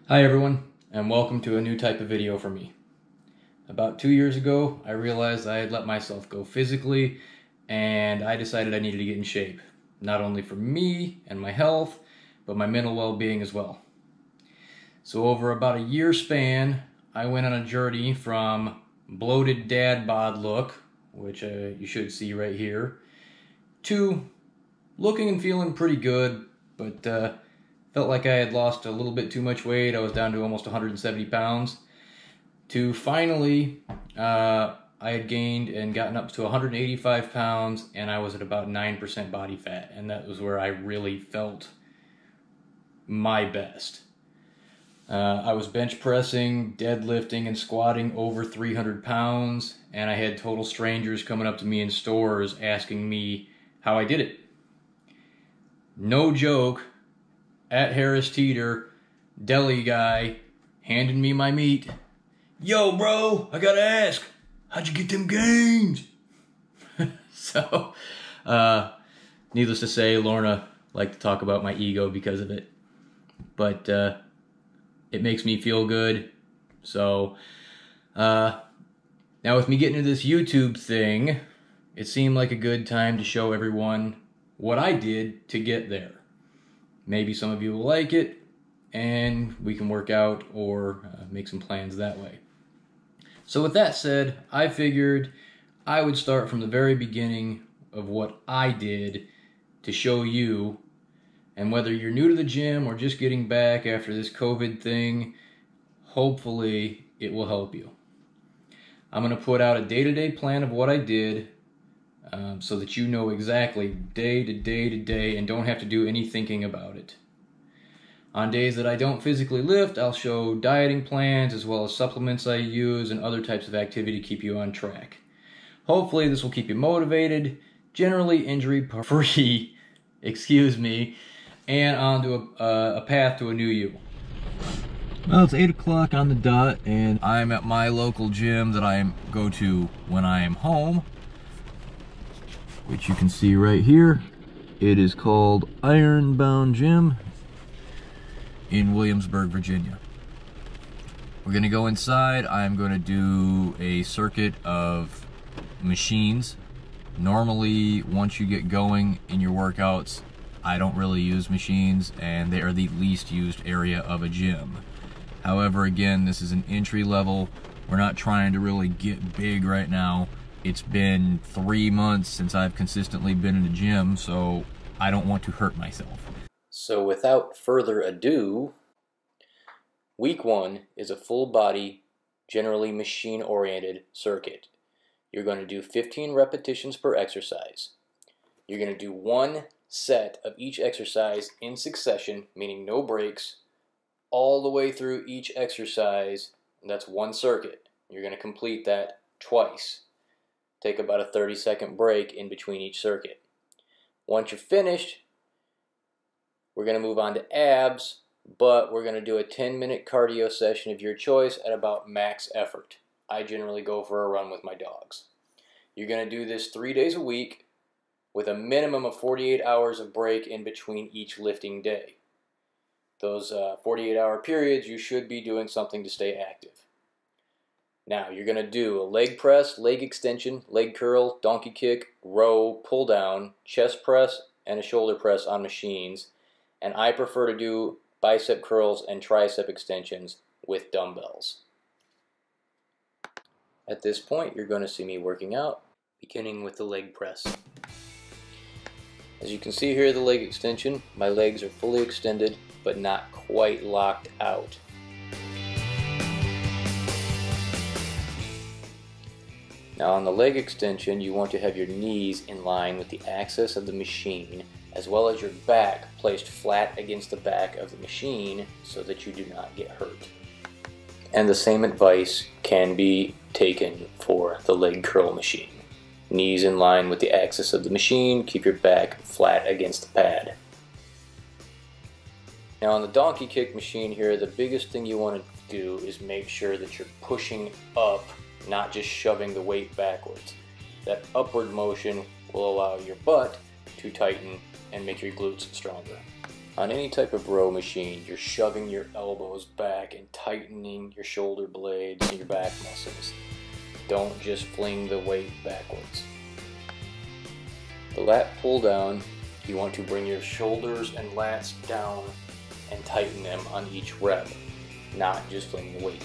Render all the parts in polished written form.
Hi everyone, and welcome to a new type of video for me. About 2 years ago, I realized I had let myself go physically, and I decided I needed to get in shape. Not only for me and my health, but my mental well-being as well. So over about a year span, I went on a journey from bloated dad bod look, which you should see right here, to looking and feeling pretty good, but felt like I had lost a little bit too much weight. I was down to almost 170 pounds. To finally, I had gained and gotten up to 185 pounds, and I was at about 9% body fat. And that was where I really felt my best. I was bench pressing, deadlifting, and squatting over 300 pounds. And I had total strangers coming up to me in stores asking me how I did it. No joke. At Harris Teeter, deli guy, handed me my meat. Yo, bro, I gotta ask, how'd you get them gains? So, needless to say, Lorna liked to talk about my ego because of it. But it makes me feel good. So, now with me getting into this YouTube thing, it seemed like a good time to show everyone what I did to get there. Maybe some of you will like it, and we can work out or make some plans that way. So with that said, I figured I would start from the very beginning of what I did to show you, and whether you're new to the gym or just getting back after this COVID thing, hopefully it will help you. I'm going to put out a day-to-day plan of what I did, so that you know exactly day to day to day and don't have to do any thinking about it. On days that I don't physically lift, I'll show dieting plans as well as supplements I use and other types of activity to keep you on track. Hopefully this will keep you motivated, generally injury-free, and onto a path to a new you. Well, it's 8 o'clock on the dot, and I'm at my local gym that I go to when I am home, which you can see right here. It is called Ironbound Gym in Williamsburg, Virginia. We're gonna go inside. I'm gonna do a circuit of machines. Normally, once you get going in your workouts, I don't really use machines, and they are the least used area of a gym. However, again, this is an entry level. We're not trying to really get big right now. It's been 3 months since I've consistently been in a gym, so I don't want to hurt myself. So without further ado, week 1 is a full body, generally machine-oriented circuit. You're going to do 15 repetitions per exercise. You're going to do 1 set of each exercise in succession, meaning no breaks, all the way through each exercise, and that's 1 circuit. You're going to complete that twice. Take about a 30-second break in between each circuit. Once you're finished, we're going to move on to abs, but we're going to do a 10-minute cardio session of your choice at about max effort. I generally go for a run with my dogs. You're going to do this 3 days a week with a minimum of 48 hours of break in between each lifting day. Those 48-hour periods, you should be doing something to stay active. Now, you're going to do a leg press, leg extension, leg curl, donkey kick, row, pull down, chest press, and a shoulder press on machines. And I prefer to do bicep curls and tricep extensions with dumbbells. At this point, you're going to see me working out, beginning with the leg press. As you can see here, the leg extension, my legs are fully extended, but not quite locked out. Now on the leg extension, you want to have your knees in line with the axis of the machine, as well as your back placed flat against the back of the machine so that you do not get hurt. And the same advice can be taken for the leg curl machine. Knees in line with the axis of the machine, keep your back flat against the pad. Now on the donkey kick machine here, the biggest thing you want to do is make sure that you're pushing up, not just shoving the weight backwards. That upward motion will allow your butt to tighten and make your glutes stronger. On any type of row machine, you're shoving your elbows back and tightening your shoulder blades and your back muscles. Don't just fling the weight backwards. The lat pull down, you want to bring your shoulders and lats down and tighten them on each rep, not just fling the weight.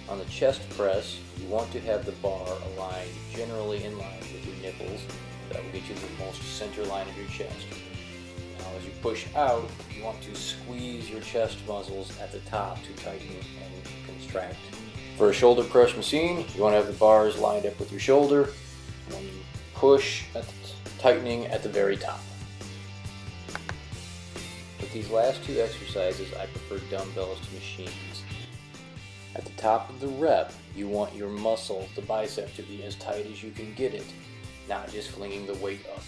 On the chest press, you want to have the bar aligned generally in line with your nipples. That will get you the most center line of your chest. Now as you push out, you want to squeeze your chest muscles at the top to tighten and contract. For a shoulder press machine, you want to have the bars lined up with your shoulder when you push at the tightening at the very top. With these last two exercises, I prefer dumbbells to machines. At the top of the rep, you want your muscle, the bicep, to be as tight as you can get it, not just flinging the weight up.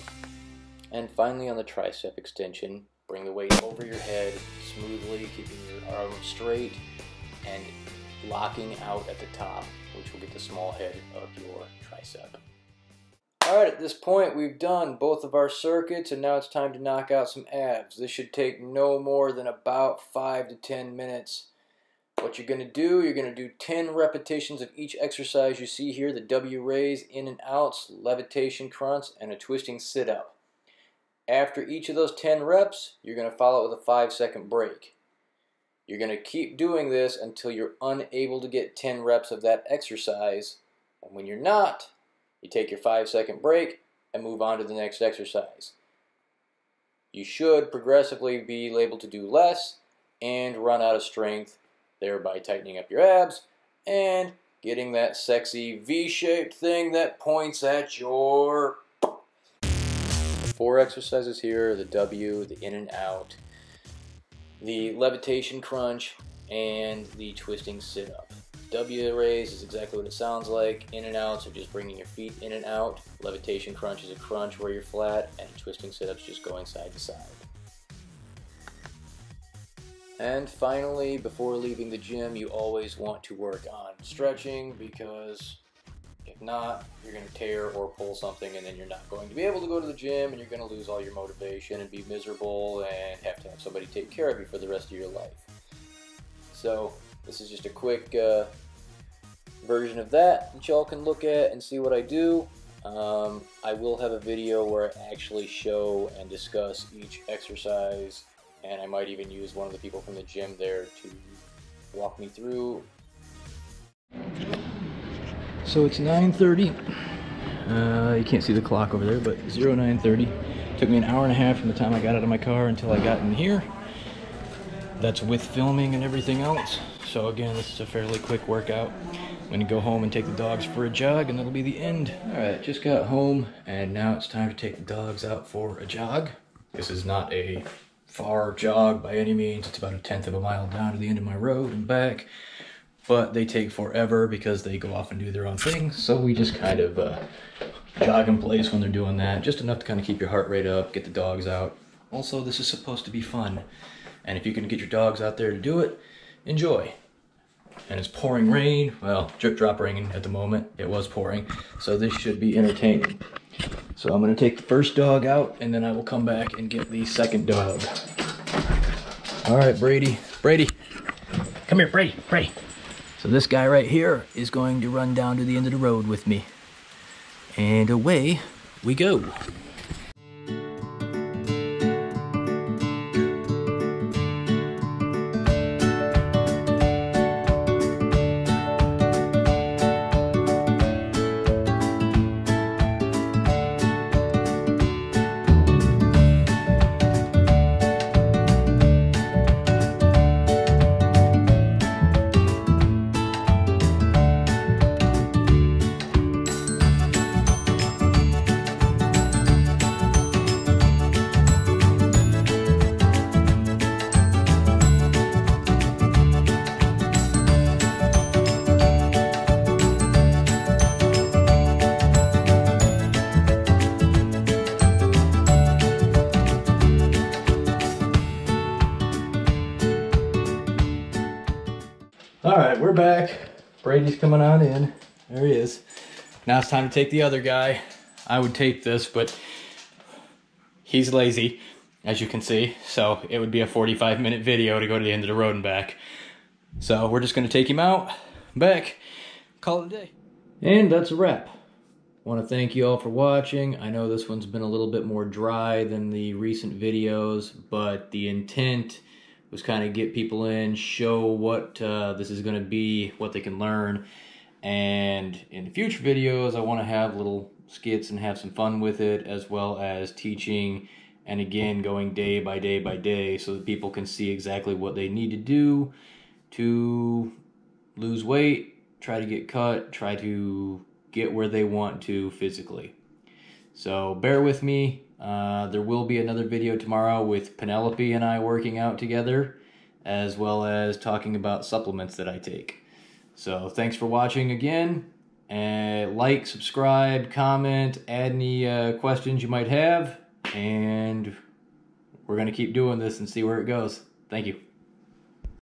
And finally on the tricep extension, bring the weight over your head smoothly, keeping your arms straight and locking out at the top, which will get the small head of your tricep. Alright, at this point we've done both of our circuits and now it's time to knock out some abs. This should take no more than about 5 to 10 minutes. What you're going to do, you're going to do 10 repetitions of each exercise you see here, the W raise, in and outs, levitation crunch, and a twisting sit-up. After each of those 10 reps, you're going to follow it with a 5-second break. You're going to keep doing this until you're unable to get 10 reps of that exercise, and when you're not, you take your 5-second break and move on to the next exercise. You should progressively be able to do less and run out of strength, thereby tightening up your abs and getting that sexy V-shaped thing that points at your... 4 exercises here: the W, the in and out, the levitation crunch, and the twisting sit-up. W raise is exactly what it sounds like. In and outs are just bringing your feet in and out. Levitation crunch is a crunch where you're flat, and twisting sit-ups just going side to side. And finally, before leaving the gym, you always want to work on stretching, because if not, you're going to tear or pull something and then you're not going to be able to go to the gym and you're going to lose all your motivation and be miserable and have to have somebody take care of you for the rest of your life. So this is just a quick version of that y'all can look at and see what I do. I will have a video where I actually show and discuss each exercise, and I might even use one of the people from the gym there to walk me through. So it's 9:30. You can't see the clock over there, but 09:30. Took me an hour and a half from the time I got out of my car until I got in here. That's with filming and everything else. So again, this is a fairly quick workout. I'm gonna go home and take the dogs for a jog, and that'll be the end. All right, just got home, and now it's time to take the dogs out for a jog. This is not a far jog by any means. It's about 1/10 of a mile down to the end of my road and back, but they take forever because they go off and do their own thing. So we just kind of jog in place when they're doing that, just enough to kind of keep your heart rate up, get the dogs out. Also, this is supposed to be fun, and if you can get your dogs out there to do it, enjoy. And it's pouring rain, well, drip drop raining at the moment. It was pouring, so this should be entertaining. So I'm gonna take the first dog out, and then I will come back and get the second dog. All right, Brady, come here, Brady. So this guy right here is going to run down to the end of the road with me. And away we go. All right, we're back. Brady's coming on in. There he is. Now it's time to take the other guy. I would tape this, but he's lazy. as you can see. So it would be a 45-minute video to go to the end of the road and back. So we're just going to take him out, back, call it a day. And that's a wrap. Want to thank you all for watching. I know this one's been a little bit more dry than the recent videos, but the intent was kind of get people in, show what this is going to be, what they can learn. And in future videos, I want to have little skits and have some fun with it, as well as teaching, and again, going day by day by day so that people can see exactly what they need to do to lose weight, try to get cut, try to get where they want to physically. So bear with me. There will be another video tomorrow with Penelope and I working out together, as well as talking about supplements that I take. So thanks for watching again. Like, subscribe, comment, add any questions you might have, and we're going to keep doing this and see where it goes. Thank you.